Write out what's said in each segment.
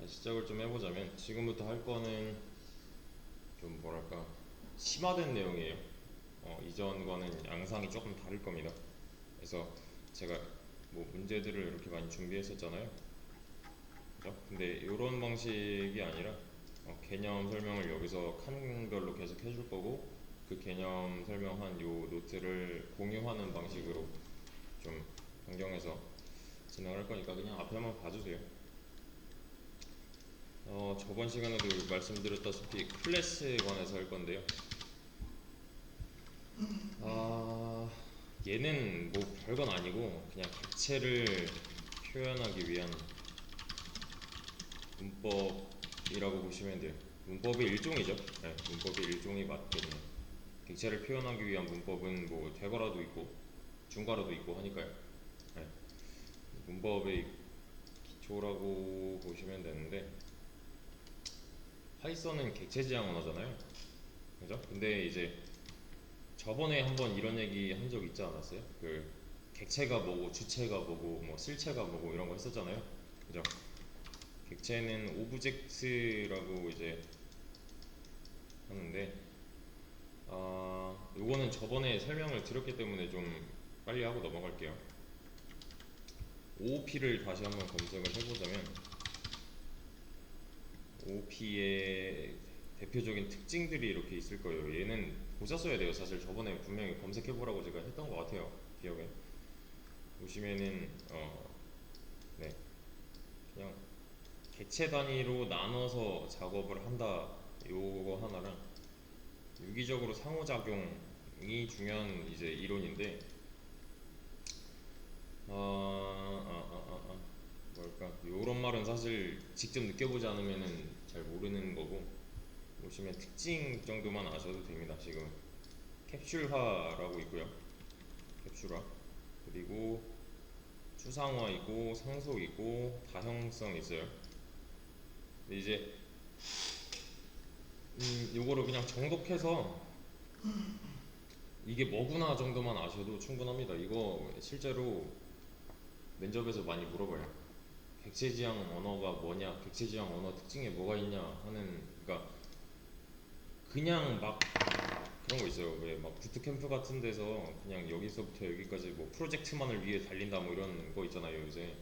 시작을 좀 해보자면 지금부터 할 거는 좀 뭐랄까 심화된 내용이에요. 이전과는 양상이 조금 다를 겁니다. 그래서 제가 뭐 문제들을 이렇게 많이 준비했었잖아요. 그죠? 근데 이런 방식이 아니라 개념 설명을 여기서 칸별로 계속 해줄 거고 그 개념 설명한 요 노트를 공유하는 방식으로 좀 변경해서 진행을 할 거니까 그냥 앞에 한번 봐주세요. 저번 시간에도 말씀드렸다시피 클래스에 관해서 할 건데요. 얘는 뭐 별건 아니고 그냥 객체를 표현하기 위한 문법이라고 보시면 돼요. 문법의 일종이죠. 네, 문법의 일종이 맞겠네요. 객체를 표현하기 위한 문법은 뭐 대괄호도 있고 중괄호도 있고 하니까요. 네, 문법의 기초라고 보시면 되는데 파이썬은 객체 지향 언어잖아요. 그죠? 근데 이제 저번에 한번 이런 얘기 한 적 있지 않았어요? 그 객체가 뭐고 주체가 뭐고 뭐 실체가 뭐고 이런 거 했었잖아요. 그죠? 객체는 오브젝트라고 이제 하는데 요거는 저번에 설명을 드렸기 때문에 좀 빨리 하고 넘어갈게요. OOP를 다시 한번 검색을 해보자면 OOP의 대표적인 특징들이 이렇게 있을 거예요. 얘는 보셨어야 돼요. 사실 저번에 분명히 검색해보라고 제가 했던 것 같아요. 기억에 보시면은 네, 그냥 객체 단위로 나눠서 작업을 한다 요거 하나랑 유기적으로 상호작용이 중요한 이제 이론인데 뭘까 요런 말은 사실 직접 느껴보지 않으면은 잘 모르는 거고 보시면 특징 정도만 아셔도 됩니다. 지금 캡슐화라고 있고요. 캡슐화 그리고 추상화 있고 상속 있고 다형성 있어요. 근데 이제 요거를 그냥 정독해서 이게 뭐구나 정도만 아셔도 충분합니다. 이거 실제로 면접에서 많이 물어봐요. 객체지향 언어가 뭐냐, 객체지향 언어 특징에 뭐가 있냐 하는, 그러니까 그냥 막 그런 거 있어요. 왜 막 부트캠프 같은 데서 그냥 여기서부터 여기까지 뭐 프로젝트만을 위해 달린다 뭐 이런 거 있잖아요. 요새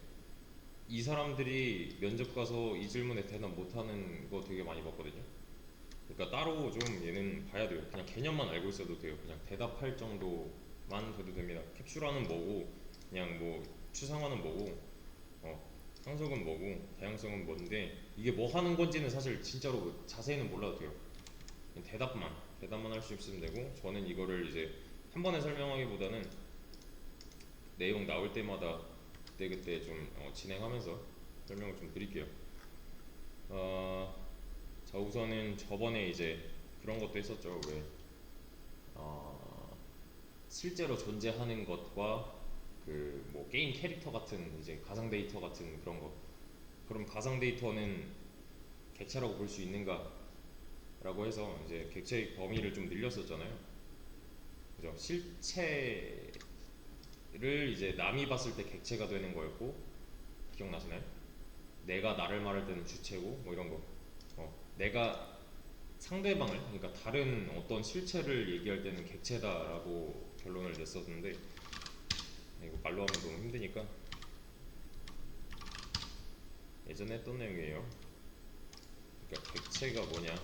이 사람들이 면접 가서 이 질문에 대답 못하는 거 되게 많이 봤거든요. 그러니까 따로 좀 얘는 봐야 돼요. 그냥 개념만 알고 있어도 돼요. 그냥 대답할 정도만 돼도 됩니다. 캡슐화는 뭐고, 그냥 뭐 추상화는 뭐고, 어, 상속은 뭐고, 다양성은 뭔데 이게 뭐 하는 건지는 사실 진짜로 자세히는 몰라도 돼요. 그냥 대답만 할 수 있으면 되고, 저는 이거를 이제 한 번에 설명하기보다는 내용 나올 때마다 그때그때 좀 진행하면서 설명을 좀 드릴게요. 어, 자 우선은 저번에 이제 그런 것도 했었죠. 왜 실제로 존재하는 것과 그 뭐 게임 캐릭터 같은 이제 가상 데이터 같은 그런 거. 그럼 가상 데이터는 객체라고 볼 수 있는가라고 해서 이제 객체의 범위를 좀 늘렸었잖아요. 그죠? 실체를 이제 남이 봤을 때 객체가 되는 거였고 기억나시나요? 내가 나를 말할 때는 주체고 뭐 이런 거. 내가 상대방을 그러니까 다른 어떤 실체를 얘기할 때는 객체다라고 결론을 냈었는데 이거 말로 하면 너무 힘드니까 예전에 했던 내용이에요. 그러니까 객체가 뭐냐,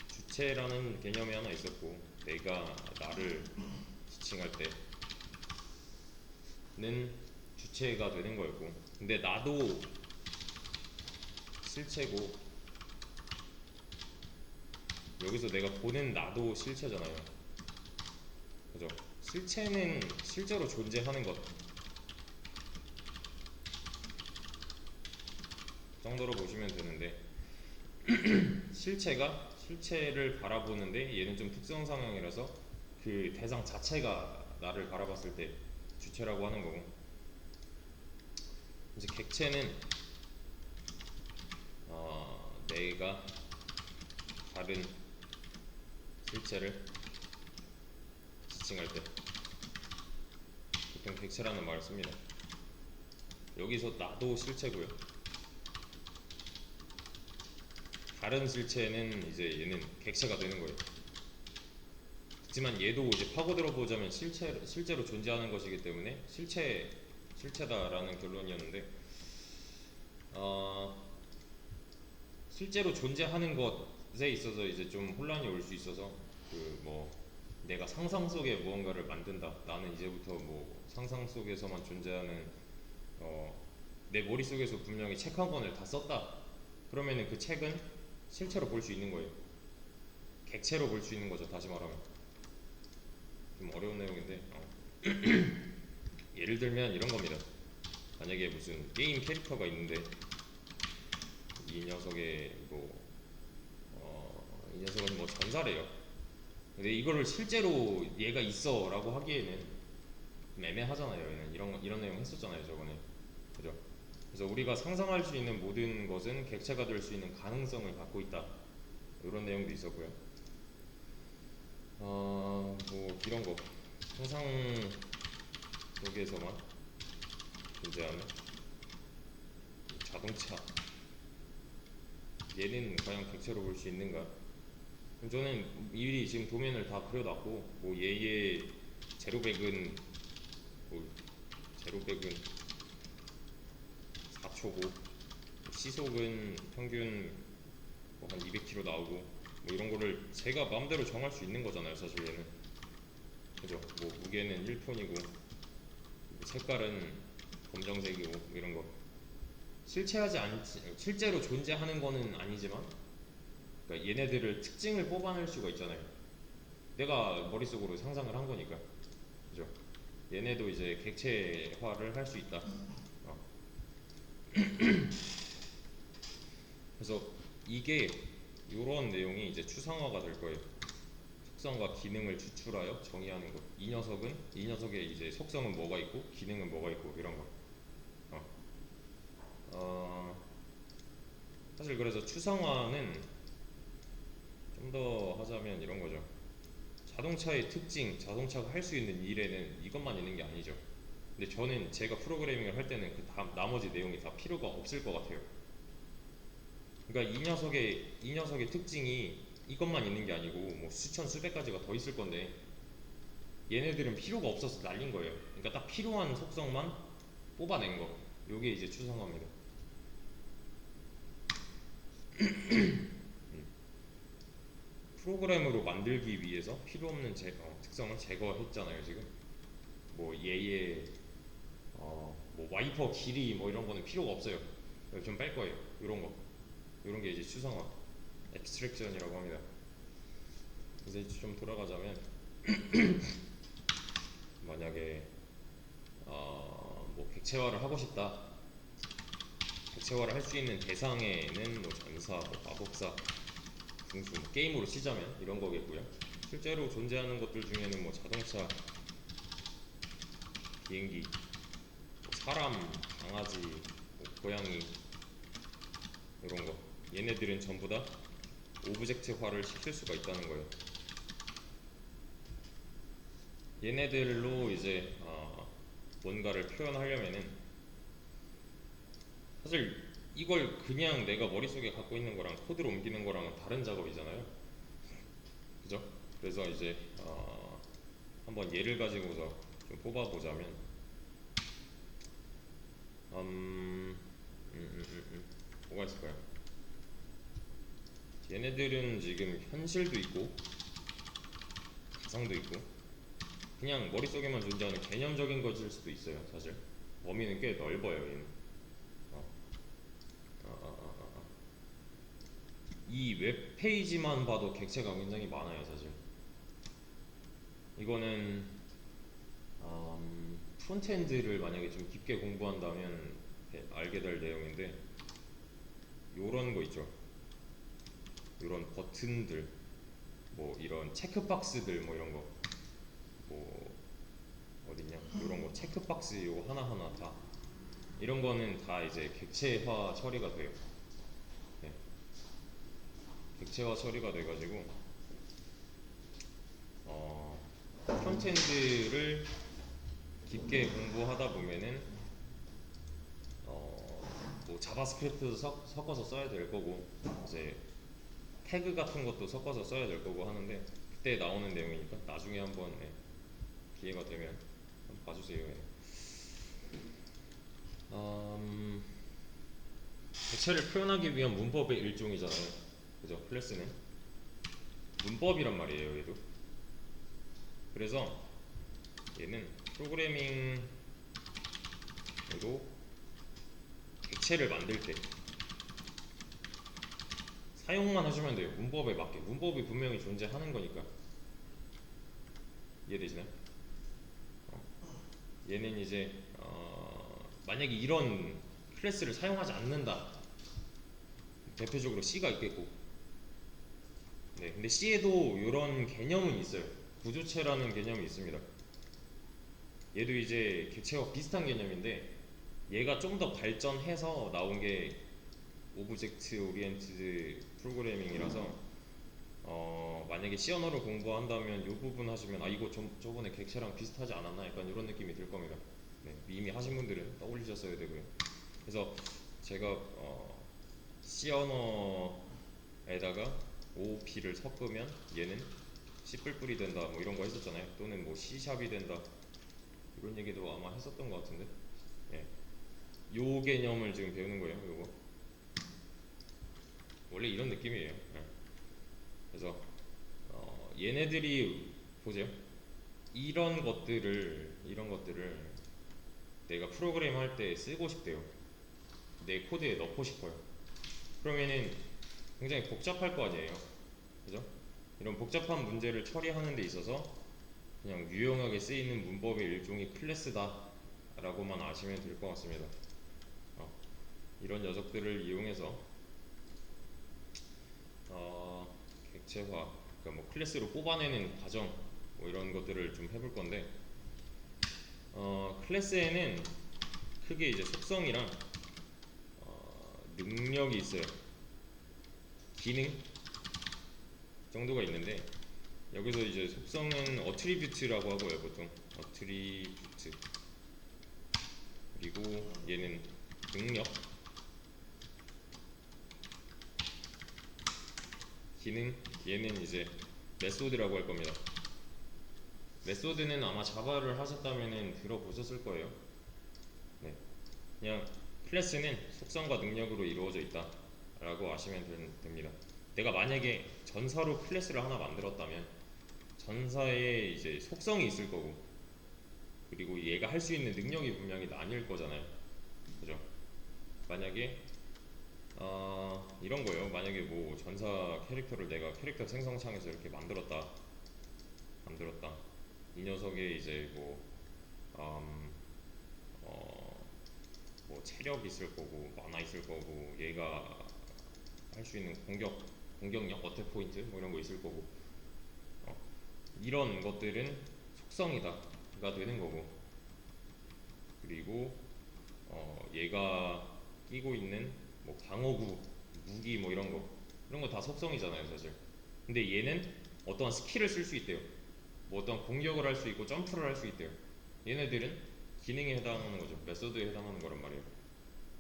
주체라는 개념이 하나 있었고 내가 나를 지칭할 때는 주체가 되는 거였고 근데 나도 실체고 여기서 내가 보는 나도 실체잖아요. 그죠? 실체는 실제로 존재하는 것 정도로 보시면 되는데 실체를 바라보는데 얘는 좀 특성 상황이라서 그 대상 자체가 나를 바라봤을 때 주체라고 하는 거고 이제 객체는 내가 다른 실체를 지칭할 때 보통 객체라는 말을 씁니다. 여기서 나도 실체고요. 다른 실체는 이제 얘는 객체가 되는 거예요. 하지만 얘도 이제 파고들어 보자면 실제로 존재하는 것이기 때문에 실체다라는 결론이었는데, 어, 실제로 존재하는 것에 있어서 이제 좀 혼란이 올 수 있어서, 그 뭐 내가 상상 속에 무언가를 만든다. 나는 이제부터 뭐 상상 속에서만 존재하는, 내 머릿속에서 분명히 책 한 권을 다 썼다. 그러면은 그 책은 실체로 볼 수 있는 거예요. 객체로 볼 수 있는 거죠. 다시 말하면 좀 어려운 내용인데, 예를 들면 이런 겁니다. 만약에 무슨 게임 캐릭터가 있는데 이 녀석의 이 녀석은 뭐 전사래요. 근데 이거를 실제로 얘가 있어라고 하기에는 좀 애매하잖아요. 얘는 이런 내용 했었잖아요, 저번에. 그죠? 그래서 우리가 상상할 수 있는 모든 것은 객체가 될 수 있는 가능성을 갖고 있다. 이런 내용도 있었고요. 뭐 이런 거 상상 속에서만 존재하는 자동차, 얘는 과연 객체로 볼 수 있는가? 저는 미리 지금 도면을 다 그려놨고, 뭐 얘의 제로백은 뭐 제로백은 4초고, 시속은 평균 뭐한 200km 나오고, 뭐 이런 거를 제가 마음대로 정할 수 있는 거잖아요, 사실 얘는. 그죠? 뭐 무게는 1톤이고, 색깔은 검정색이고, 뭐 이런 거. 실제로 존재하는 거는 아니지만, 그러니까 얘네들을 특징을 뽑아낼 수가 있잖아요. 내가 머릿속으로 상상을 한 거니까. 그죠? 얘네도 이제 객체화를 할 수 있다. 어. 그래서 이게 이런 내용이 이제 추상화가 될 거예요. 속성과 기능을 추출하여 정의하는 것. 이 녀석의 이제 속성은 뭐가 있고 기능은 뭐가 있고 이런 거. 어. 어, 사실 그래서 추상화는 좀 더 하자면 이런 거죠. 자동차의 특징, 자동차가 할 수 있는 일에는 이것만 있는 게 아니죠. 근데 저는 제가 프로그래밍을 할 때는 그 나머지 내용이 다 필요가 없을 것 같아요. 그러니까 이 녀석의 특징이 이것만 있는 게 아니고 뭐 수천 수백 가지가 더 있을 건데, 얘네들은 필요가 없어서 날린 거예요. 그러니까 딱 필요한 속성만 뽑아낸 거. 요게 이제 추상화입니다. 프로그램으로 만들기 위해서 필요 없는 특성을 제거했잖아요, 지금. 뭐 얘의 뭐 와이퍼 길이 뭐 이런 거는 필요가 없어요. 좀 뺄 거예요. 이런 거. 이런 게 이제 추상화, 앱스트랙션이라고 합니다. 이제 좀 돌아가자면, 만약에 뭐 객체화를 하고 싶다. 객체화를 할 수 있는 대상에는 뭐 전사, 뭐 마법사, 궁수, 뭐 게임으로 치자면 이런 거겠고요. 실제로 존재하는 것들 중에는 뭐 자동차, 비행기, 뭐 사람, 강아지, 뭐 고양이 이런 거. 얘네들은 전부 다 오브젝트화를 시킬 수가 있다는 거예요. 얘네들로 이제 뭔가를 표현하려면은, 사실 이걸 그냥 내가 머릿속에 갖고 있는 거랑 코드로 옮기는 거랑은 다른 작업이잖아요. 그죠? 그래서 이제 한번 예를 가지고서 좀 뽑아보자면, 뭐가 있을까요? 얘네들은 지금 현실도 있고 가상도 있고 그냥 머릿속에만 존재하는 개념적인 것일 수도 있어요. 사실 범위는 꽤 넓어요, 얘는. 어, 이 웹페이지만 봐도 객체가 굉장히 많아요, 사실. 이거는 프론트엔드를 만약에 좀 깊게 공부한다면 알게 될 내용인데, 요런 거 있죠. 요런 버튼들, 뭐 이런 체크박스들, 뭐 이런 거, 뭐 어딨냐, 요런 거 체크박스 요거 하나하나 다, 이런 거는 다 이제 객체화 처리가 돼요. 네. 객체화 처리가 돼가지고 프론트엔드를 깊게 공부하다 보면은 자바스크립트도 섞어서 써야 될 거고 이제 태그 같은 것도 섞어서 써야 될 거고 하는데 그때 나오는 내용이니까 나중에 한번 기회가 되면 한번 봐주세요. 음, 객체를 표현하기 위한 문법의 일종이잖아요. 그죠? 클래스는 문법이란 말이에요. 얘도. 그래서 얘는 프로그래밍으로 객체를 만들 때 사용만 해주면 돼요. 문법에 맞게. 문법이 분명히 존재하는 거니까. 이해되시나요? 얘는 이제 만약에 이런 클래스를 사용하지 않는다. 대표적으로 C가 있겠고. 네, 근데 C에도 이런 개념은 있어요. 구조체라는 개념이 있습니다. 얘도 이제 객체와 비슷한 개념인데 얘가 좀 더 발전해서 나온 게 오브젝트 오리엔티드 프로그래밍이라서 만약에 C 언어를 공부한다면 이 부분 하시면 아 이거 저번에 객체랑 비슷하지 않았나 약간 이런 느낌이 들 겁니다. 네, 이미 하신 분들은 떠올리셨어야 되고요. 그래서 제가 C 언어에다가 OOP를 섞으면 얘는 C 뿔뿔이 된다 뭐 이런 거 했었잖아요. 또는 뭐 C샵이 된다 이런 얘기도 아마 했었던 것 같은데 예. 요 개념을 지금 배우는 거예요. 요거 원래 이런 느낌이에요. 예. 그래서 얘네들이 보세요. 이런 것들을 내가 프로그램 할 때 쓰고 싶대요. 내 코드에 넣고 싶어요. 그러면은 굉장히 복잡할 거 아니에요. 그죠? 이런 복잡한 문제를 처리하는 데 있어서 그냥 유용하게 쓰이는 문법의 일종이 클래스다 라고만 아시면 될 것 같습니다. 이런 녀석들을 이용해서 객체화, 그러니까 뭐 클래스로 뽑아내는 과정 뭐 이런 것들을 좀 해볼 건데 클래스에는 크게 이제 속성이랑 능력이 있어요. 기능 정도가 있는데 여기서 이제 속성은 어트리뷰트라고 하고요. 보통 어트리뷰트 그리고 얘는 능력 기능 얘는 이제 메소드라고 할 겁니다. 메소드는 아마 자바를 하셨다면 들어보셨을 거예요. 네. 그냥 클래스는 속성과 능력으로 이루어져 있다 라고 아시면 됩니다. 내가 만약에 전사로 클래스를 하나 만들었다면 전사에 이제 속성이 있을 거고 그리고 얘가 할 수 있는 능력이 분명히 나뉠 거잖아요. 그죠? 만약에 이런 거예요. 만약에 뭐 전사 캐릭터를 내가 캐릭터 생성창에서 이렇게 만들었다. 이 녀석에 이제 뭐 체력 있을 거고 만화 있을 거고 얘가 할 수 있는 공격력 어택 포인트 뭐 이런 거 있을 거고 이런 것들은 속성이다가 되는 거고 그리고 얘가 끼고 있는 뭐 방어구 무기 뭐 이런 거 다 속성이잖아요 사실. 근데 얘는 어떠한 스킬을 쓸 수 있대요. 뭐 어떤 공격을 할 수 있고 점프를 할 수 있대요. 얘네들은 기능에 해당하는 거죠. 메소드에 해당하는 거란 말이에요.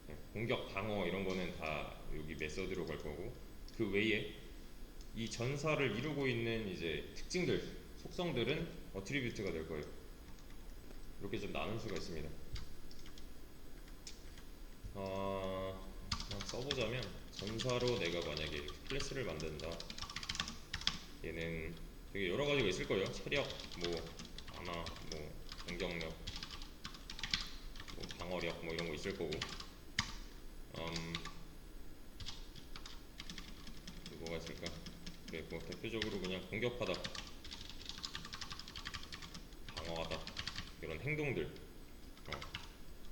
네, 공격, 방어 이런 거는 다 여기 메소드로 갈 거고 그 외에 이 전사를 이루고 있는 이제 특징들, 속성들은 어트리뷰트가 될 거예요. 이렇게 좀 나눌 수가 있습니다. 그냥 써보자면 전사로 내가 만약에 클래스를 만든다. 얘는 되게 여러 가지가 있을 거예요. 체력, 뭐 만화, 뭐 공격력, 뭐 방어력, 뭐 이런 거 있을 거고. 뭐가 있을까? 그래, 뭐 대표적으로 그냥 공격하다, 방어하다 이런 행동들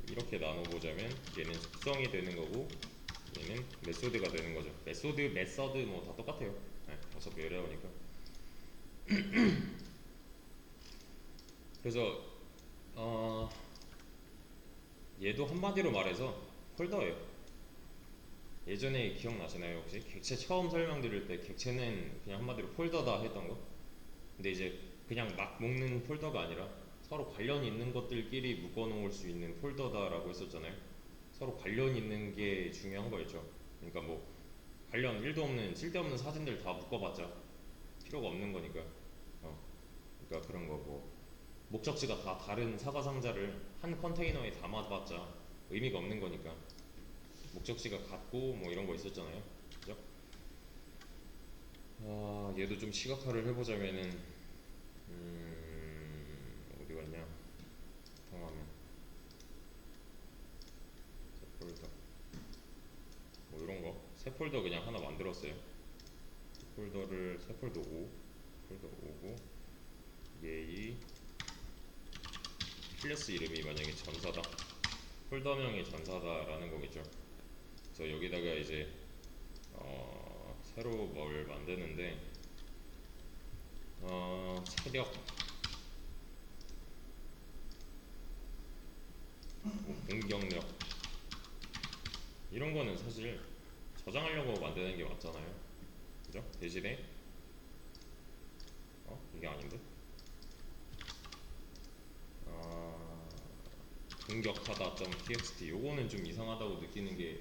이렇게 나눠보자면 얘는 속성이 되는 거고 얘는 메소드가 되는 거죠. 메서드 뭐 다 똑같아요. 네, 어차피 어려우니까. 그래서 얘도 한마디로 말해서 폴더예요. 예전에 기억나시나요 혹시? 객체 처음 설명드릴 때 객체는 그냥 한마디로 폴더다 했던 거? 근데 이제 그냥 막 묶는 폴더가 아니라 서로 관련이 있는 것들끼리 묶어놓을 수 있는 폴더다라고 했었잖아요. 서로 관련 있는 게 중요한 거였죠. 그러니까 뭐 관련 1도 없는 쓸데없는 사진들 다 묶어봤자 필요가 없는 거니까. 어, 그러니까 그런 거고 목적지가 다 다른 사과 상자를 한 컨테이너에 담아봤자 의미가 없는 거니까 목적지가 같고 뭐 이런 거 있었잖아요. 그죠? 얘도 좀 시각화를 해보자면은 어디 갔냐? 통화면 새 폴더 뭐 이런 거 새 폴더 그냥 하나 만들었어요. 새 폴더 5 폴더 5고 예의 클래스 이름이 만약에 전사다 폴더명이 전사다라는 거겠죠. 그래서 여기다가 이제 새로 뭘 만드는데 체력 뭐 공격력 이런 거는 사실 저장하려고 만드는 게 맞잖아요. 그죠? 대신에 이게 아닌데 어, 공격하다.txt 요거는 좀 이상하다고 느끼는 게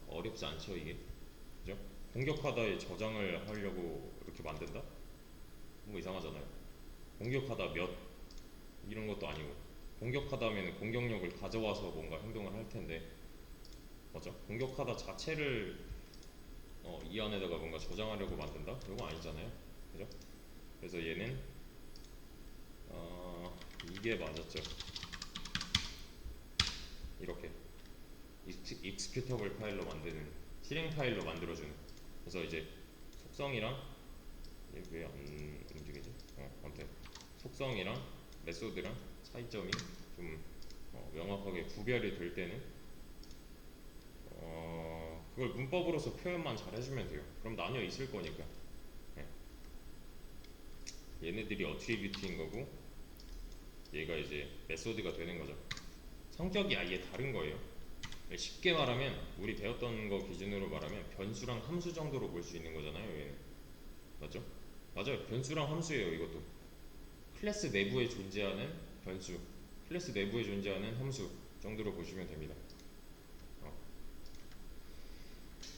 어렵지 않죠 이게. 그죠? 공격하다에 저장을 하려고 이렇게 만든다? 뭔가 이상하잖아요. 공격하다 몇 이런 것도 아니고 공격하다면 공격력을 가져와서 뭔가 행동을 할 텐데 맞죠? 공격하다 자체를 이 안에다가 뭔가 저장하려고 만든다? 이거 아니잖아요. 그죠? 그래서 얘는 이게 맞았죠. 이렇게 익스큐터블 파일로 만드는 실행 파일로 만들어주는. 그래서 이제 속성이랑 얘 왜 안 움직이지? 아무튼 속성이랑 메소드랑 차이점이 좀 명확하게 구별이 될 때는 그걸 문법으로서 표현만 잘 해주면 돼요. 그럼 나뉘어 있을 거니까. 네. 얘네들이 어트리뷰트인 거고 얘가 이제 메소드가 되는 거죠. 성격이 아예 다른 거예요. 쉽게 말하면 우리 배웠던 거 기준으로 말하면 변수랑 함수 정도로 볼 수 있는 거잖아요. 얘는 맞죠? 맞아요. 변수랑 함수예요. 이것도 클래스 내부에 존재하는 변수, 클래스 내부에 존재하는 함수 정도로 보시면 됩니다.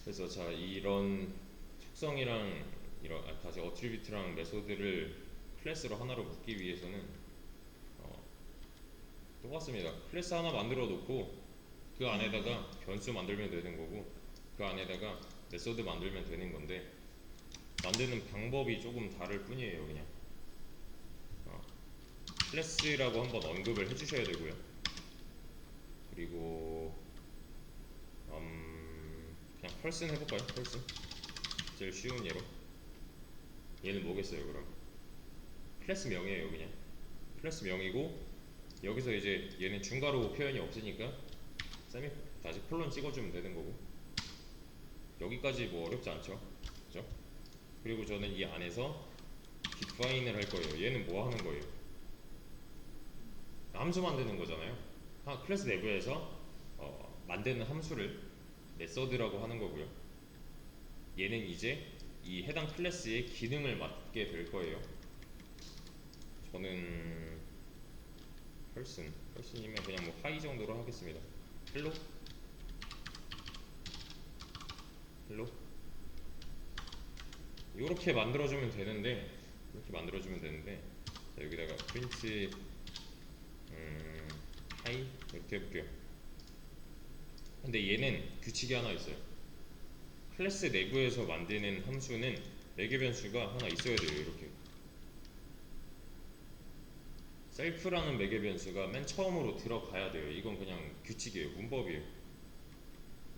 그래서 자 이런 속성이랑 다시 어트리뷰트랑 메소드를 클래스로 하나로 묶기 위해서는 똑같습니다. 클래스 하나 만들어 놓고 그 안에다가 변수 만들면 되는 거고 그 안에다가 메소드 만들면 되는 건데 만드는 방법이 조금 다를 뿐이에요. 그냥 클래스라고 한번 언급을 해주셔야 되고요. 그리고 그냥 펄슨 해볼까요? 펄슨 제일 쉬운 예로 얘는 뭐겠어요 그럼? 클래스 명이에요. 그냥 클래스 명이고 여기서 이제 얘는 중괄호 표현이 없으니까 세미 다시 콜론 찍어주면 되는 거고 여기까지 뭐 어렵지 않죠? 그죠? 그리고 저는 이 안에서 디파인을 할 거예요. 얘는 뭐 하는 거예요? 함수 만드는 거잖아요. 클래스 내부에서 만드는 함수를 메서드라고 하는 거고요. 얘는 이제 이 해당 클래스의 기능을 맡게 될 거예요. 저는 펄슨이면 그냥 뭐 하이 정도로 하겠습니다. 헬로 이렇게 만들어주면 되는데 자, 여기다가 프린트 하이 이렇게 해볼게요. 근데 얘는 규칙이 하나 있어요. 클래스 내부에서 만드는 함수는 매개 변수가 하나 있어야 돼요. 이렇게 셀프라는 매개 변수가 맨 처음으로 들어가야 돼요. 이건 그냥 규칙이에요. 문법이에요.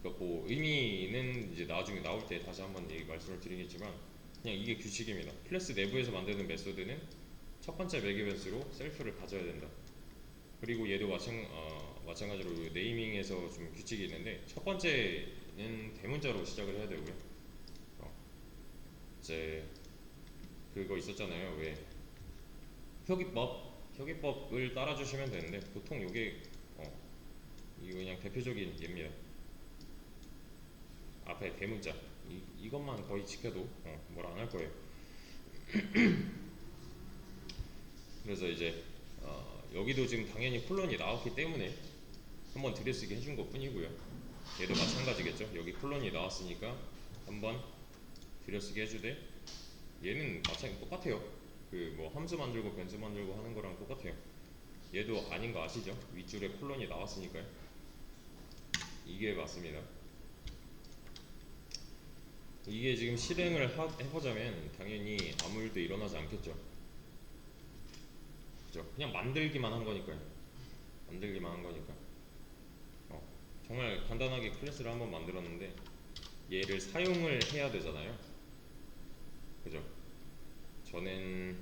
그러니까 뭐 의미는 이제 나중에 나올 때 다시 한번 말씀을 드리겠지만 그냥 이게 규칙입니다. 클래스 내부에서 만드는 메소드는 첫 번째 매개 변수로 셀프를 가져야 된다. 그리고 얘도 마찬가지로 네이밍에서 좀 규칙이 있는데 첫 번째는 대문자로 시작을 해야 되고요. 이제 그거 있었잖아요. 왜 표기법을 따라주시면 되는데 보통 이게 이거 그냥 대표적인 예입니다. 앞에 대문자 이것만 거의 지켜도 뭘 안 할 거예요. 그래서 이제 여기도 지금 당연히 콜론이 나왔기 때문에 한번 들여쓰기 해준 것 뿐이고요. 얘도 마찬가지겠죠. 여기 콜론이 나왔으니까 한번 들여쓰기 해주되, 얘는 마찬가지 똑같아요. 그 뭐 함수 만들고 변수 만들고 하는 거랑 똑같아요. 얘도 아닌 거 아시죠? 윗줄에 콜론이 나왔으니까요. 이게 맞습니다. 이게 지금 실행을 해보자면 당연히 아무 일도 일어나지 않겠죠. 그죠? 그냥 만들기만 한 거니까요. 만들기만 한 거니까. 정말 간단하게 클래스를 한번 만들었는데 얘를 사용을 해야 되잖아요. 그죠? 저는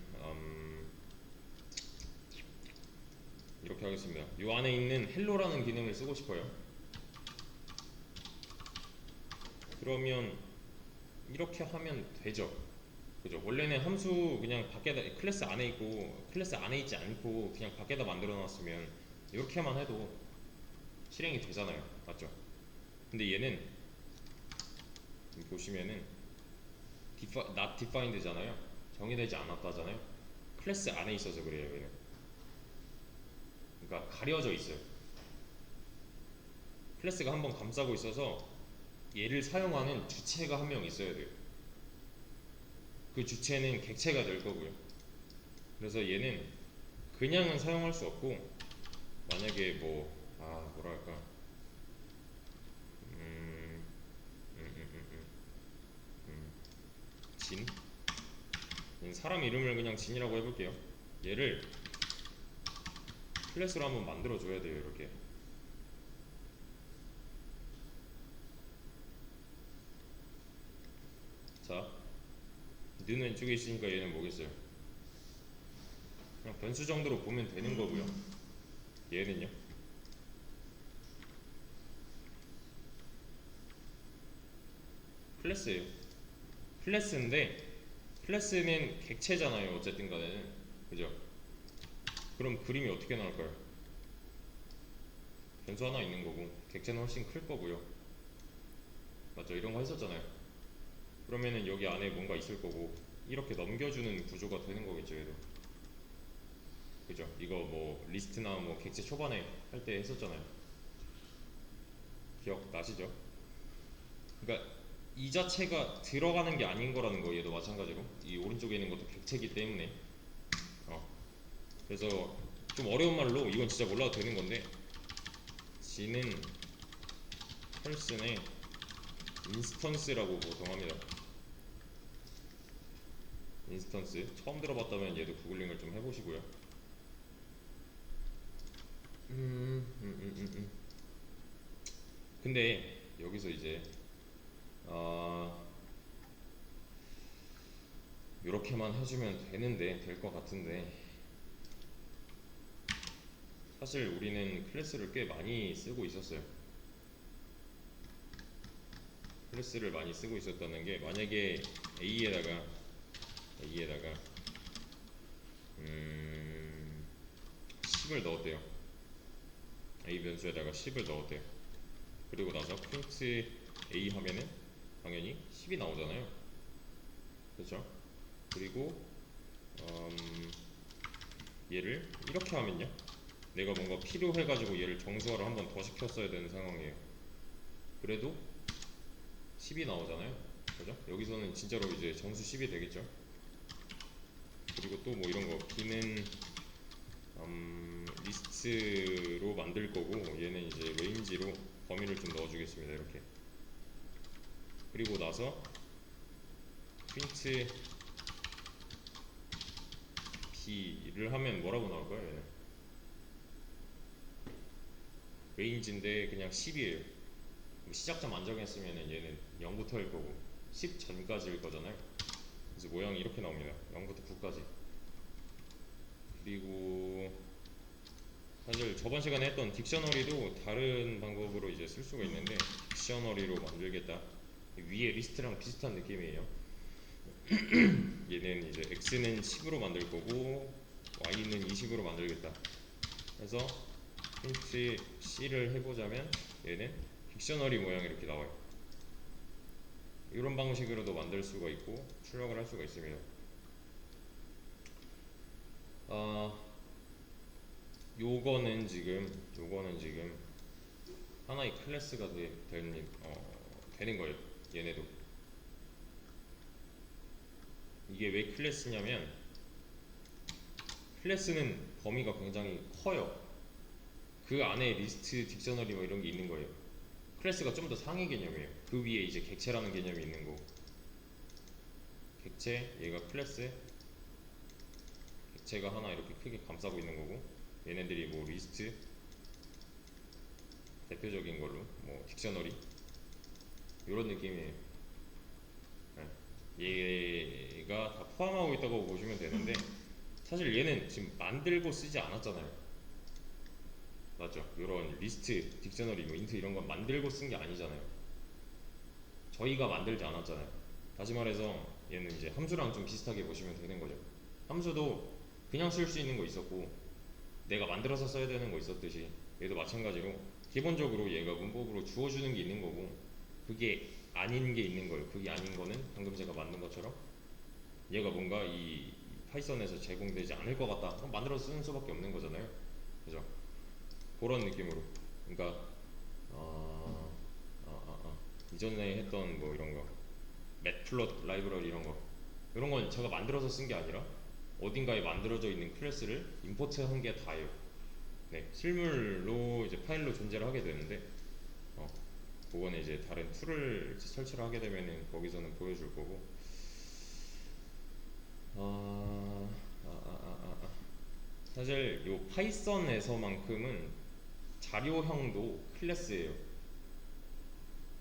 이렇게 하겠습니다. 이 안에 있는 헬로라는 기능을 쓰고 싶어요. 그러면 이렇게 하면 되죠. 그죠? 원래는 함수 그냥 밖에다 클래스 안에 있고 클래스 안에 있지 않고 그냥 밖에다 만들어 놨으면 이렇게만 해도 실행이 되잖아요. 맞죠? 근데 얘는 보시면은 not defined잖아요. 정의되지 않았다잖아요. 클래스 안에 있어서 그래요. 얘는 그러니까 가려져 있어요. 클래스가 한번 감싸고 있어서 얘를 사용하는 주체가 한 명 있어야 돼요. 그 주체는 객체가 될 거고요. 그래서 얘는 그냥은 사용할 수 없고, 만약에 뭐랄까 음, 음, 음, 음, 음, 진 사람 이름을 그냥 진이라고 해볼게요. 얘를 클래스로 한번 만들어 줘야 돼요. 이렇게. 자, 눈 왼쪽에 있으니까 얘는 뭐겠어요? 그냥 변수 정도로 보면 되는 거고요. 얘는요, 클래스예요. 클래스인데 클래스는 객체잖아요. 어쨌든 간에는. 그죠? 그럼 그림이 어떻게 나올까요? 변수 하나 있는 거고 객체는 훨씬 클 거고요. 맞죠? 이런 거 했었잖아요. 그러면은 여기 안에 뭔가 있을 거고 이렇게 넘겨주는 구조가 되는 거겠죠. 얘도. 그죠? 이거 뭐 리스트나 뭐 객체 초반에 할 때 했었잖아요. 기억나시죠? 그러니까 이 자체가 들어가는 게 아닌 거라는 거. 얘도 마찬가지로 이 오른쪽에 있는 것도 객체이기 때문에. 그래서 좀 어려운 말로, 이건 진짜 몰라도 되는 건데, G는 펄슨의 인스턴스라고 보통합니다. 인스턴스 처음 들어봤다면 얘도 구글링을 좀 해보시고요. 근데 여기서 이제 이렇게만 해주면 되는데, 될 것 같은데, 사실 우리는 클래스를 꽤 많이 쓰고 있었어요. 클래스를 많이 쓰고 있었다는 게, 만약에 A에다가 10을 넣었대요. A 변수에다가 10을 넣었대요. 그리고 나서 프린트 A 하면은 당연히 10이 나오잖아요. 그렇죠? 그리고 얘를 이렇게 하면요, 내가 뭔가 필요해가지고 얘를 정수화를 한 번 더 시켰어야 되는 상황이에요. 그래도 10이 나오잖아요. 그죠? 여기서는 진짜로 이제 정수 10이 되겠죠. 그리고 또 뭐 이런 거, B는 리스트로 만들 거고, 얘는 이제 레인지로 범위를 좀 넣어주겠습니다. 이렇게. 그리고 나서 프린트 B를 하면 뭐라고 나올까요? 얘는 레인지인데 그냥 10이에요. 시작점 안 정했으면 얘는 0부터일 거고 10 전까지일 거잖아요. 그래서 모양이 이렇게 나옵니다. 0부터 9까지. 그리고 사실 저번 시간에 했던 딕셔너리도 다른 방법으로 이제 쓸 수가 있는데, 딕셔너리로 만들겠다. 위에 리스트랑 비슷한 느낌이에요. 얘는 이제 x는 10으로 만들 거고 y는 20으로 만들겠다. 그래서 힌트 C를 해보자면 얘는 딕셔너리 모양이 이렇게 나와요. 이런 방식으로도 만들 수가 있고 출력을 할 수가 있습니다. 요거는 지금 하나의 클래스가 되는 거예요. 얘네도. 이게 왜 클래스냐면 클래스는 범위가 굉장히 커요. 그 안에 리스트, 딕셔너리 뭐 이런 게 있는 거예요. 클래스가 좀 더 상위 개념이에요. 그 위에 이제 객체라는 개념이 있는 거고, 객체, 얘가 클래스, 객체가 하나 이렇게 크게 감싸고 있는 거고, 얘네들이 뭐 리스트, 대표적인 걸로 뭐 딕셔너리 이런 느낌이에요. 네. 얘가 다 포함하고 있다고 보시면 되는데 사실 얘는 지금 만들고 쓰지 않았잖아요. 맞죠? 이런 리스트, 딕셔너리, 뭐 인트 이런 건 만들고 쓴 게 아니잖아요. 저희가 만들지 않았잖아요. 다시 말해서 얘는 이제 함수랑 좀 비슷하게 보시면 되는 거죠. 함수도 그냥 쓸 수 있는 거 있었고 내가 만들어서 써야 되는 거 있었듯이 얘도 마찬가지로 기본적으로 얘가 문법으로 주어주는 게 있는 거고 그게 아닌 게 있는 거예요. 그게 아닌 거는 방금 제가 만든 것처럼 얘가 뭔가 이 파이썬에서 제공되지 않을 것 같다. 그럼 만들어서 쓰는 수밖에 없는 거잖아요. 그죠? 그런 느낌으로. 그러니까 이전에 했던 뭐 이런 거 맷플롯 라이브러리 이런 건 제가 만들어서 쓴 게 아니라 어딘가에 만들어져 있는 클래스를 임포트한 게 다예요. 네, 실물로 이제 파일로 존재를 하게 되는데 그거는 이제 다른 툴을 설치를 하게 되면은 거기서는 보여줄 거고. 아, 사실 요 파이썬에서만큼은 자료형도 클래스예요.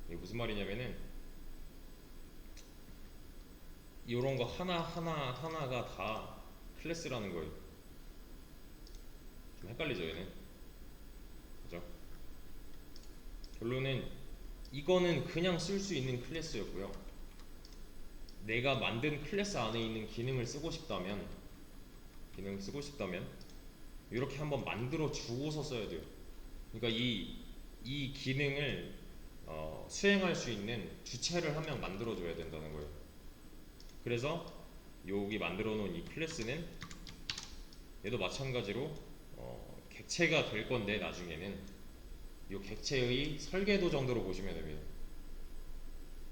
이게 무슨 말이냐면은 이런 거 하나가 다 클래스라는 거예요. 좀 헷갈리죠, 얘는? 그죠? 결론은 이거는 그냥 쓸 수 있는 클래스였고요. 내가 만든 클래스 안에 있는 기능을 쓰고 싶다면 이렇게 한번 만들어 주고서 써야 돼요. 그러니까 이 기능을 수행할 수 있는 주체를 한 명 만들어 줘야 된다는 거예요. 그래서 여기 만들어 놓은 이 클래스는 얘도 마찬가지로 객체가 될 건데 나중에는 이 객체의 설계도 정도로 보시면 됩니다.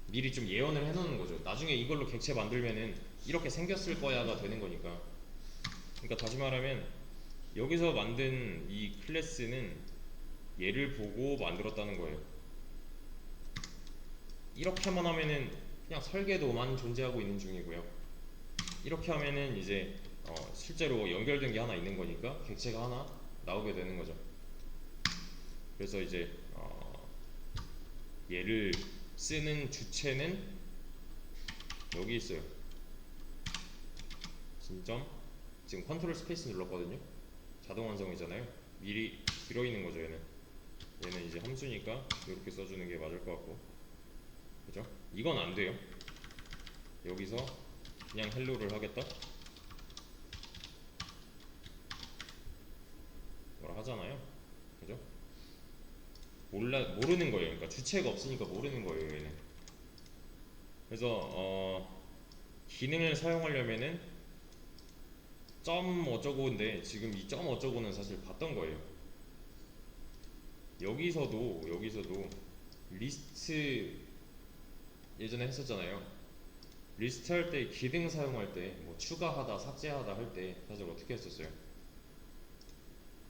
미리 좀 예언을 해놓는 거죠. 나중에 이걸로 객체 만들면은 이렇게 생겼을 거야가 되는 거니까. 그러니까 다시 말하면 여기서 만든 이 클래스는 얘를 보고 만들었다는 거예요. 이렇게만 하면은 그냥 설계도만 존재하고 있는 중이고요. 이렇게 하면은 이제 실제로 연결된 게 하나 있는 거니까 객체가 하나 나오게 되는 거죠. 그래서 이제 얘를 쓰는 주체는 여기 있어요. 진점 지금 컨트롤 스페이스 눌렀거든요. 자동 완성이잖아요. 미리 들어있는 거죠. 얘는 이제 함수니까 이렇게 써주는 게 맞을 것 같고, 그죠? 이건 안 돼요. 여기서 그냥 헬로를 하겠다 뭐라 하잖아요. 그죠? 모르는 거예요. 그러니까 주체가 없으니까 모르는 거예요. 얘는. 그래서 기능을 사용하려면은 점 어쩌고인데 지금 이 점 어쩌고는 사실 봤던 거예요. 여기서도 리스트 예전에 했었잖아요. 리스트 할 때 기능 사용할 때 뭐 추가하다 삭제하다 할 때 사실 어떻게 했었어요?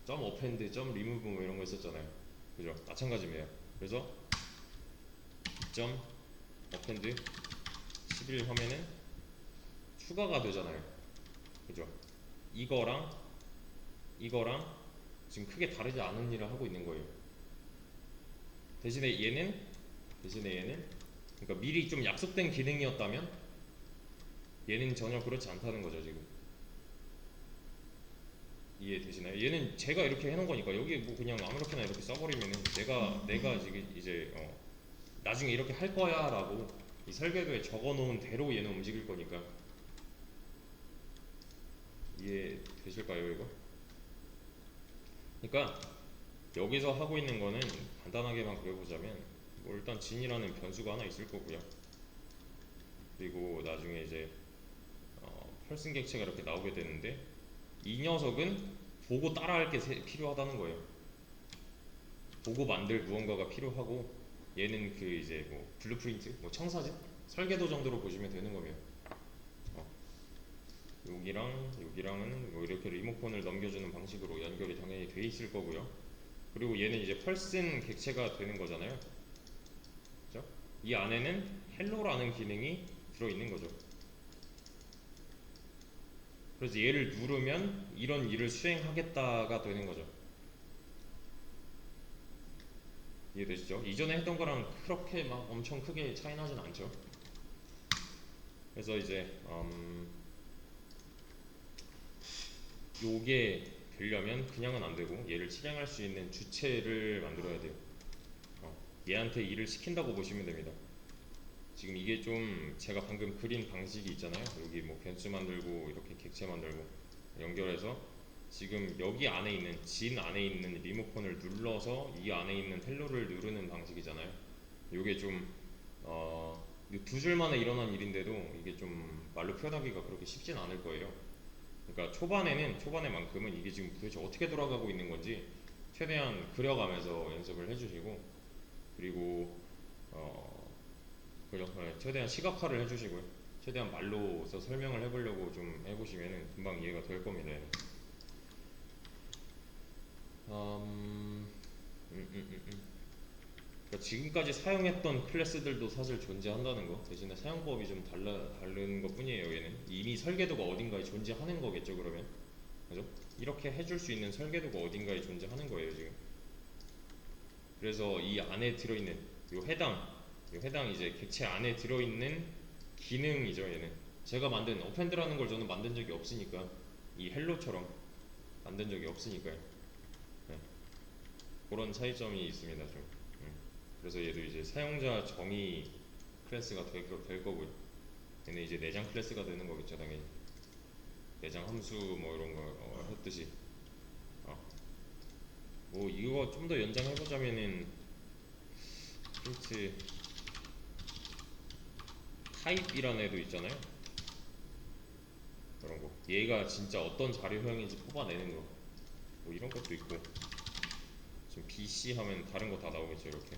점 어펜드, 점 리무브 뭐 이런 거 있었잖아요. 그죠? 마찬가지입니다. 그래서 점 어펜드 11 하면은 추가가 되잖아요. 그죠? 이거랑 지금 크게 다르지 않은 일을 하고 있는 거예요. 대신에 얘는 그러니까 미리 좀 약속된 기능이었다면 얘는 전혀 그렇지 않다는 거죠. 지금 이해되시나요? 얘는 제가 이렇게 해놓은 거니까 여기 뭐 그냥 아무렇게나 이렇게 써버리면은 내가 지금 이제 나중에 이렇게 할 거야라고 이 설계도에 적어놓은 대로 얘는 움직일 거니까. 이해되실까요, 이거? 그러니까 여기서 하고 있는 거는 간단하게만 그려보자면 뭐 일단 진이라는 변수가 하나 있을 거고요. 그리고 나중에 이제 펄슨 객체가 이렇게 나오게 되는데 이 녀석은 보고 따라할 게 필요하다는 거예요. 보고 만들 무언가가 필요하고, 얘는 그 이제 뭐 블루프린트, 뭐 청사진, 설계도 정도로 보시면 되는 거예요. 어, 여기랑은 뭐 이렇게 리모컨을 넘겨주는 방식으로 연결이 당연히 돼 있을 거고요. 그리고 얘는 이제 펄슨 객체가 되는 거잖아요. 그죠? 이 안에는 헬로라는 기능이 들어있는 거죠. 그래서 얘를 누르면 이런 일을 수행하겠다가 되는 거죠. 이해되시죠? 이전에 했던 거랑 그렇게 막 엄청 크게 차이 나진 않죠. 그래서 이제 요게 되려면 그냥은 안 되고 얘를 실행할 수 있는 주체를 만들어야 돼요. 얘한테 일을 시킨다고 보시면 됩니다. 지금 이게 좀 제가 방금 그린 방식이 있잖아요. 여기 뭐 변수 만들고 이렇게 객체 만들고 연결해서 지금 여기 안에 있는 진 안에 있는 리모컨을 눌러서 이 안에 있는 헬로를 누르는 방식이잖아요. 요게 좀 두 줄 만에 일어난 일인데도 이게 좀 말로 표현하기가 그렇게 쉽진 않을 거예요. 그러니까 초반에만큼은 이게 지금 도대체 어떻게 돌아가고 있는 건지 최대한 그려가면서 연습을 해주시고, 그리고 그죠? 네, 최대한 시각화를 해주시고요. 최대한 말로서 설명을 해보려고 좀 해보시면은 금방 이해가 될 겁니다. 음, 음, 음, 음, 음. 그러니까 지금까지 사용했던 클래스들도 사실 존재한다는 거, 대신에 사용법이 좀 다른 것 뿐이에요. 얘는 이미 설계도가 어딘가에 존재하는 거겠죠. 그러면 그죠? 이렇게 해줄 수 있는 설계도가 어딘가에 존재하는 거예요 지금. 그래서 이 안에 들어있는 요 해당 이제 객체 안에 들어있는 기능이죠. 얘는 제가 만든 어펜드라는 걸 저는 만든 적이 없으니까, 이 헬로처럼 만든 적이 없으니까요. 네. 그런 차이점이 있습니다 좀. 그래서 얘도 이제 사용자 정의 클래스가 될 거고요. 얘는 이제 내장 클래스가 되는 거겠죠 당연히. 내장 함수 뭐 이런 거 했듯이. 어. 뭐 이거 좀 더 연장해보자면은 힌트 타입이라는 애도 있잖아요. 그런 거. 얘가 진짜 어떤 자료형인지 뽑아내는 거. 뭐 이런 것도 있고. 지금 BC 하면 다른 거 다 나오겠죠 이렇게.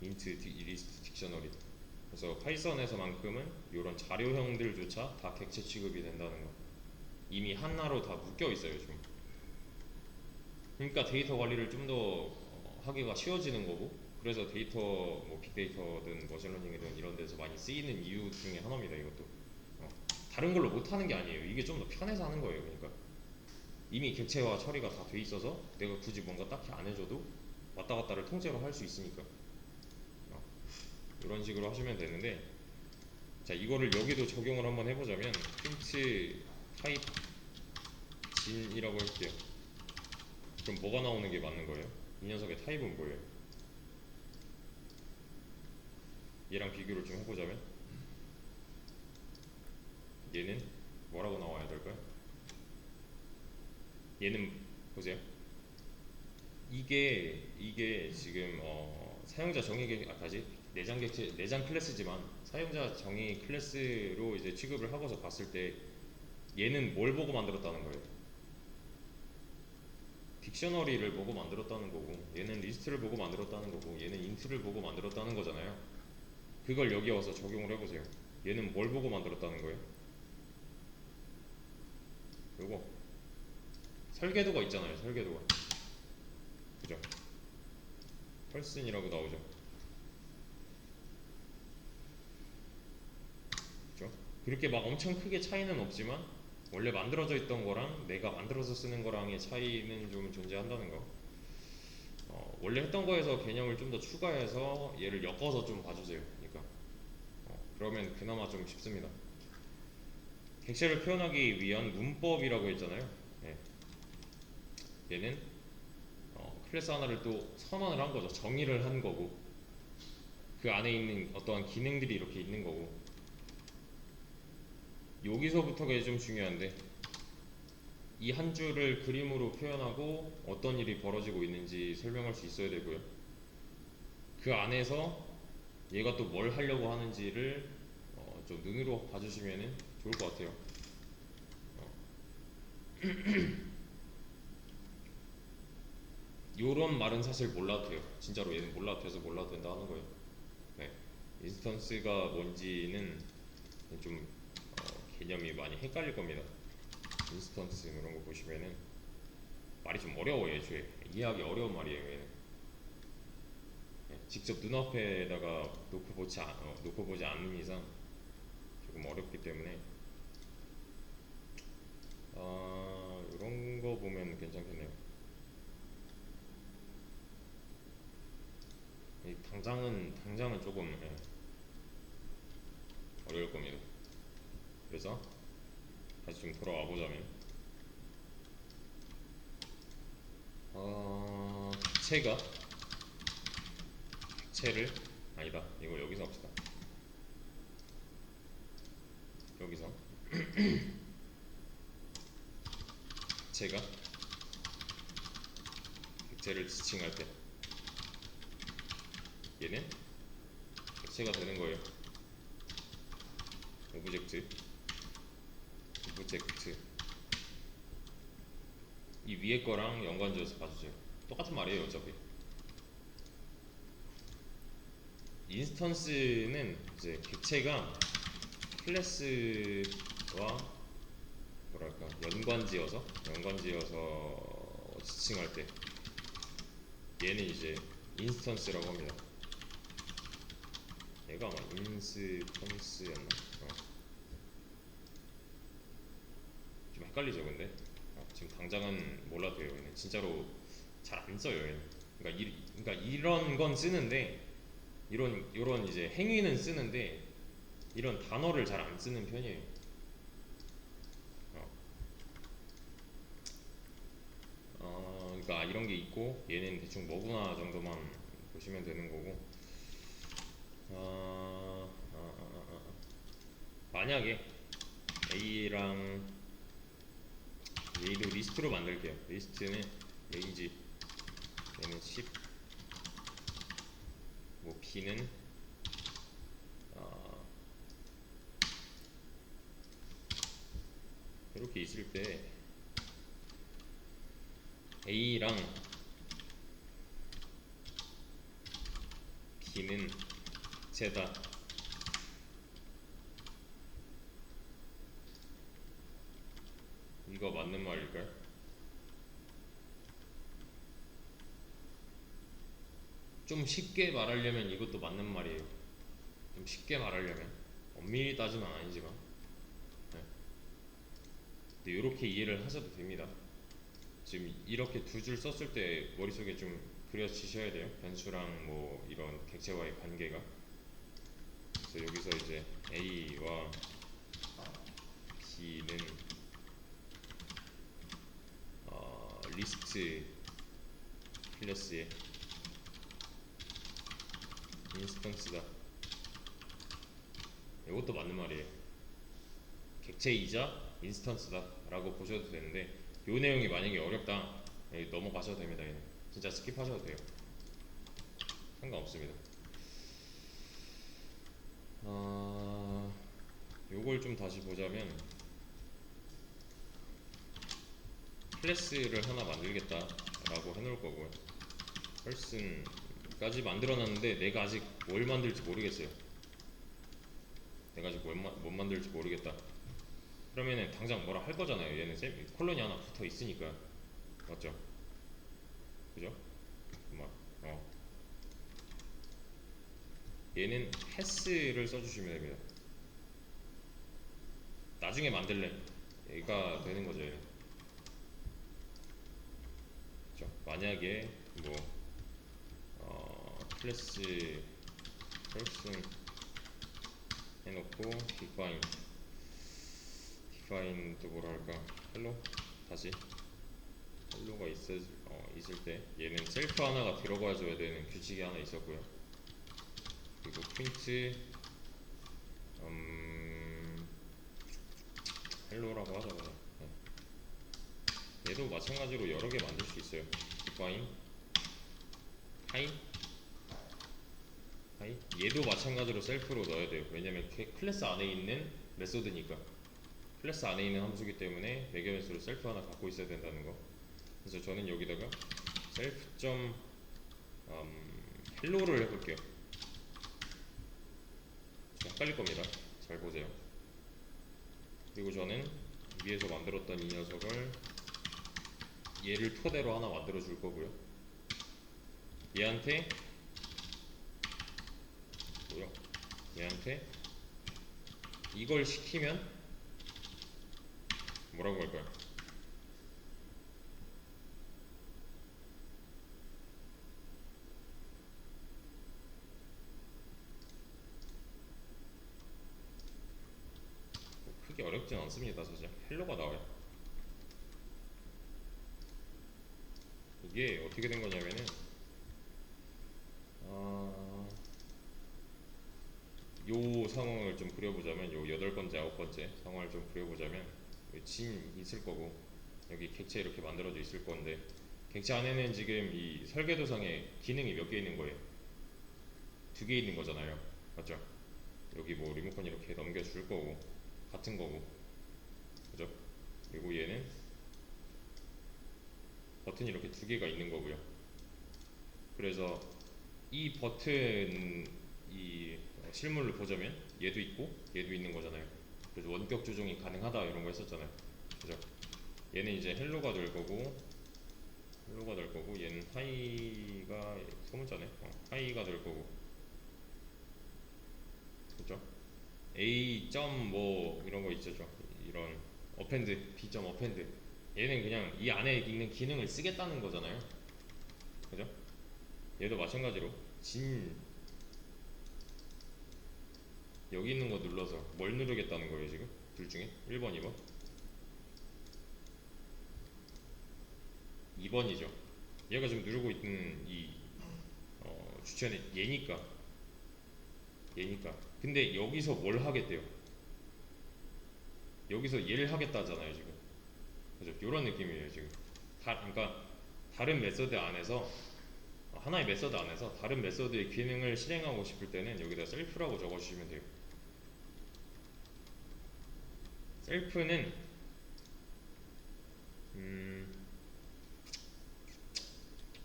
인트, 리스트, 딕셔너리. 그래서 파이썬에서만큼은 이런 자료형들조차 다 객체 취급이 된다는 거. 이미 하나로 다 묶여 있어요 지금. 그러니까 데이터 관리를 좀 더 하기가 쉬워지는 거고, 그래서 데이터 뭐 빅데이터든 머신러닝이든 이런 데서 많이 쓰이는 이유 중에 하나입니다 이것도. 다른 걸로 못 하는 게 아니에요. 이게 좀 더 편해서 하는 거예요. 그러니까 이미 객체화 처리가 다 돼 있어서 내가 굳이 뭔가 딱히 안 해줘도 왔다 갔다를 통째로 할 수 있으니까. 이런 식으로 하시면 되는데, 자 이거를 여기도 적용을 한번 해보자면 프린트 타입 진이라고 할게요. 그럼 뭐가 나오는 게 맞는 거예요? 이 녀석의 타입은 뭐예요? 얘랑 비교를 좀 해보자면 얘는 뭐라고 나와야 될까요? 얘는 보세요. 이게 지금 사용자 정의 다시 내장 객체 내장 클래스지만 사용자 정의 클래스로 이제 취급을 하고서 봤을 때 얘는 뭘 보고 만들었다는 거예요? 딕셔너리를 보고 만들었다는 거고, 얘는 리스트를 보고 만들었다는 거고, 얘는 인트를 보고 만들었다는 거잖아요. 그걸 여기 와서 적용을 해보세요. 얘는 뭘 보고 만들었다는 거예요? 요거 설계도가 있잖아요. 설계도가. 그죠? 펄슨이라고 나오죠. 그죠? 그렇게 막 엄청 크게 차이는 없지만 원래 만들어져 있던 거랑 내가 만들어서 쓰는 거랑의 차이는 좀 존재한다는 거. 원래 했던 거에서 개념을 좀 더 추가해서 얘를 엮어서 좀 봐주세요. 그러니까 그러면 그나마 좀 쉽습니다. 객체를 표현하기 위한 문법이라고 했잖아요. 네. 얘는 클래스 하나를 또 선언을 한 거죠. 정의를 한 거고, 그 안에 있는 어떠한 기능들이 이렇게 있는 거고. 여기서부터가 이제 좀 중요한데, 이 한 줄을 그림으로 표현하고 어떤 일이 벌어지고 있는지 설명할 수 있어야 되고요. 그 안에서 얘가 또 뭘 하려고 하는지를 좀 눈으로 봐주시면 좋을 것 같아요. 요런 말은 사실 몰라도 돼요. 진짜로 얘는 몰라도 돼서 몰라도 된다 하는 거예요. 네. 인스턴스가 뭔지는 좀 개념이 많이 헷갈릴 겁니다. 인스턴스 이런 거 보시면은 말이 좀 어려워요. 애초에 이해하기 어려운 말이에요. 얘는. 네. 직접 눈앞에다가 놓고 보지 않는 이상 조금 어렵기 때문에 이런 거 보면 괜찮겠네요. 당장은 조금 어려울 겁니다. 그래서 다시 좀 돌아와 보자면 객체가 객체를 아니다. 이거 여기서 합시다. 여기서 객체가 객체를 지칭할 때 얘는 객체가 되는 거예요. 오브젝트 이 위에 거랑 연관지어서 봐주세요. 똑같은 말이에요 어차피. 인스턴스는 이제 객체가 클래스와 뭐랄까 연관지어서 지칭할 때 얘는 이제 인스턴스라고 합니다. 얘가 아마 인스턴스였나? 좀 헷갈리죠 근데 지금 당장은 몰라도 돼요. 얘는 진짜로 잘 안 써요. 얘는. 그러니까 이런 건 쓰는데 이런 이제 행위는 쓰는데 이런 단어를 잘 안 쓰는 편이에요. 그러니까 이런 게 있고 얘는 대충 뭐구나 정도만 보시면 되는 거고. 만약에 A랑 A도 리스트로 만들게요. 리스트는 range 얘는 10, 뭐 B는 이렇게 있을 때 A랑 B는 제다. 이거 맞는 말일까요? 좀 쉽게 말하려면 이것도 맞는 말이에요. 좀 쉽게 말하려면 엄밀히 따지면 아니지만 네. 근데 이렇게 이해를 하셔도 됩니다. 지금 이렇게 두 줄 썼을 때 머릿속에 좀 그려지셔야 돼요. 변수랑 뭐 이런 객체와의 관계가. 그래서 여기서 이제 A와 B는 리스트 클래스의 인스턴스다. 이것도 맞는 말이에요. 객체이자 인스턴스다 라고 보셔도 되는데 이 내용이 만약에 어렵다 넘어가셔도 됩니다. 얘는 진짜 스킵하셔도 돼요. 상관없습니다. 요걸 좀 다시 보자면 클래스를 하나 만들겠다 라고 해놓을 거고요. person까지 만들어놨는데 내가 아직 뭘 만들지 모르겠어요. 내가 아직 뭘 만들지 모르겠다. 그러면은 당장 뭐라 할 거잖아요. 얘는 콜론이 하나 붙어 있으니까. 맞죠? 그죠? 얘는 has를 써주시면 됩니다. 나중에 만들래 얘가 되는 거죠. 얘는. 그죠? 만약에 뭐 클래스 person 해놓고 define 또 뭐라 할까? hello 다시 hello가 있을 때 얘는 셀프 하나가 들어가 줘야 되는 규칙이 하나 있었고요. 그리고 print hello라고 하자 그냥. 얘도 마찬가지로 여러 개 만들 수 있어요. define hi 얘도 마찬가지로 셀프로 넣어야 돼요. 왜냐면 클래스 안에 있는 메소드니까. 클래스 안에 있는 함수기 때문에 매개변수로 셀프 하나 갖고 있어야 된다는 거. 그래서 저는 여기다가 셀프 점 헬로를 해볼게요. 좀 헷갈릴 겁니다. 잘 보세요. 그리고 저는 위에서 만들었던 이 녀석을 얘를 토대로 하나 만들어 줄 거고요. 얘한테 뭐요? 얘한테 이걸 시키면 뭐라고 할까요? 뭐 크게 어렵진 않습니다. 사실 헬로가 나와요. 이게 어떻게 된 거냐면은 요 상황을 좀 그려보자면 요 여덟 번째, 아홉 번째 상황을 좀 그려보자면 진 있을 거고 여기 객체 이렇게 만들어져 있을 건데 객체 안에는 지금 이 설계도상에 기능이 몇 개 있는 거예요? 두 개 있는 거잖아요. 맞죠? 여기 뭐 리모컨 이렇게 넘겨줄 거고 같은 거고 그죠? 그리고 얘는 버튼이 이렇게 두 개가 있는 거고요. 그래서 이 버튼 이 실물을 보자면 얘도 있고 얘도 있는 거잖아요. 그래서 원격 조종이 가능하다 이런 거 했었잖아요. 그죠? 얘는 이제 헬로가 될 거고 얘는 하이가 소문자네. 하이가 될 거고 그죠? A 점 뭐 이런 거 있죠. 이런 어펜드 B 점 어펜드 얘는 그냥 이 안에 있는 기능을 쓰겠다는 거잖아요. 그죠? 얘도 마찬가지로 진 여기 있는 거 눌러서 뭘 누르겠다는 거예요 지금? 둘 중에 1번 2번 2번이죠. 얘가 지금 누르고 있는 이 주체는 얘니까 근데 여기서 뭘 하겠대요? 여기서 얘를 하겠다잖아요 지금. 그죠? 요런 느낌이에요 지금. 그러니까 다른 메서드 안에서 하나의 메서드 안에서 다른 메서드의 기능을 실행하고 싶을 때는 여기다 셀프라고 적어주시면 돼요. 셀프는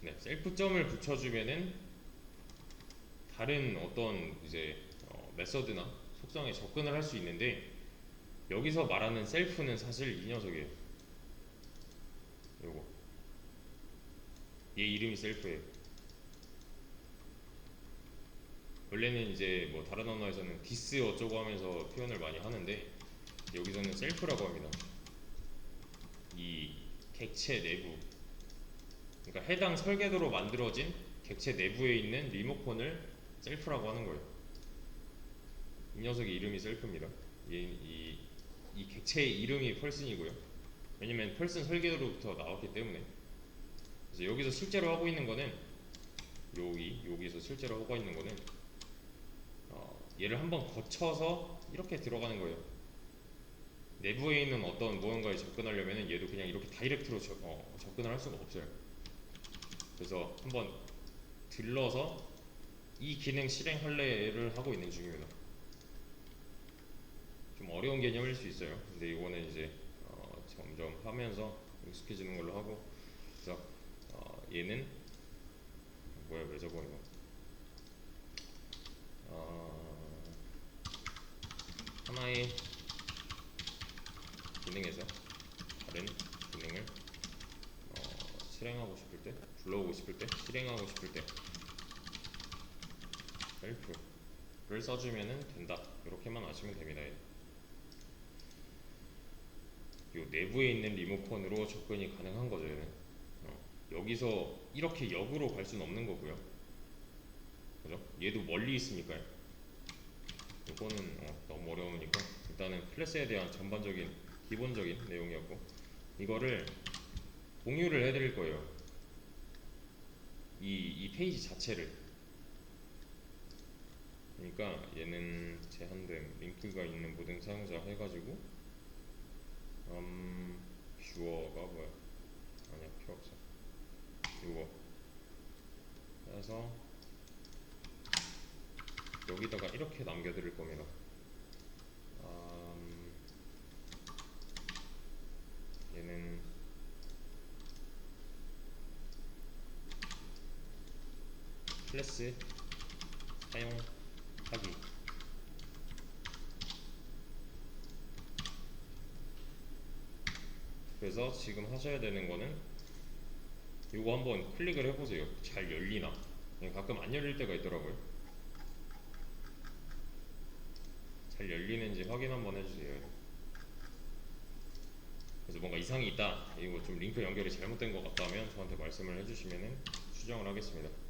네, 셀프점을 붙여주면은 다른 어떤 이제 메서드나 속성에 접근을 할 수 있는데 여기서 말하는 셀프는 사실 이 녀석이에요. 요거 얘 이름이 셀프예요. 원래는 이제 뭐 다른 언어에서는 디스 어쩌고 하면서 표현을 많이 하는데 여기서는 셀프라고 합니다. 이 객체 내부 그러니까 해당 설계도로 만들어진 객체 내부에 있는 리모컨을 셀프라고 하는 거예요. 이 녀석의 이름이 셀프입니다. 이 객체의 이름이 펄슨이고요. 왜냐면 펄슨 설계도로부터 나왔기 때문에. 그래서 여기서 실제로 하고 있는 거는 여기서 실제로 하고 있는 거는 얘를 한번 거쳐서 이렇게 들어가는 거예요. 내부에 있는 어떤 무언가에 접근하려면 얘도 그냥 이렇게 다이렉트로 접근을 할 수가 없어요. 그래서 한번 들러서 이 기능 실행할래를 하고 있는 중입니다. 좀 어려운 개념일 수 있어요. 근데 이거는 이제 점점 하면서 익숙해지는 걸로 하고 그래서 얘는 뭐야 왜 적어 이거 하나의 기능에서 다른 기능을 실행하고 싶을 때 불러오고 싶을 때 실행하고 싶을 때 셀프를 써주면 된다 이렇게만 아시면 됩니다. 요 내부에 있는 리모컨으로 접근이 가능한 거죠. 얘는 여기서 이렇게 역으로 갈 수는 없는 거고요. 그죠? 얘도 멀리 있으니까요. 이거는 너무 어려우니까 일단은 클래스에 대한 전반적인 기본적인 내용이었고 이거를 공유를 해드릴 거예요. 이 페이지 자체를. 그러니까 얘는 제한된 링크가 있는 모든 사용자 해가지고 뷰어가 뭐야? 아니야 필요 없어. 이거 해서 여기다가 이렇게 남겨드릴 겁니다. 얘는 슬래시 사용하기. 그래서 지금 하셔야 되는 거는 이거 한번 클릭을 해보세요. 잘 열리나? 가끔 안 열릴 때가 있더라고요. 잘 열리는지 확인 한번 해주세요. 그래서 뭔가 이상이 있다, 이거 좀 링크 연결이 잘못된 것 같다면 저한테 말씀을 해주시면 수정을 하겠습니다.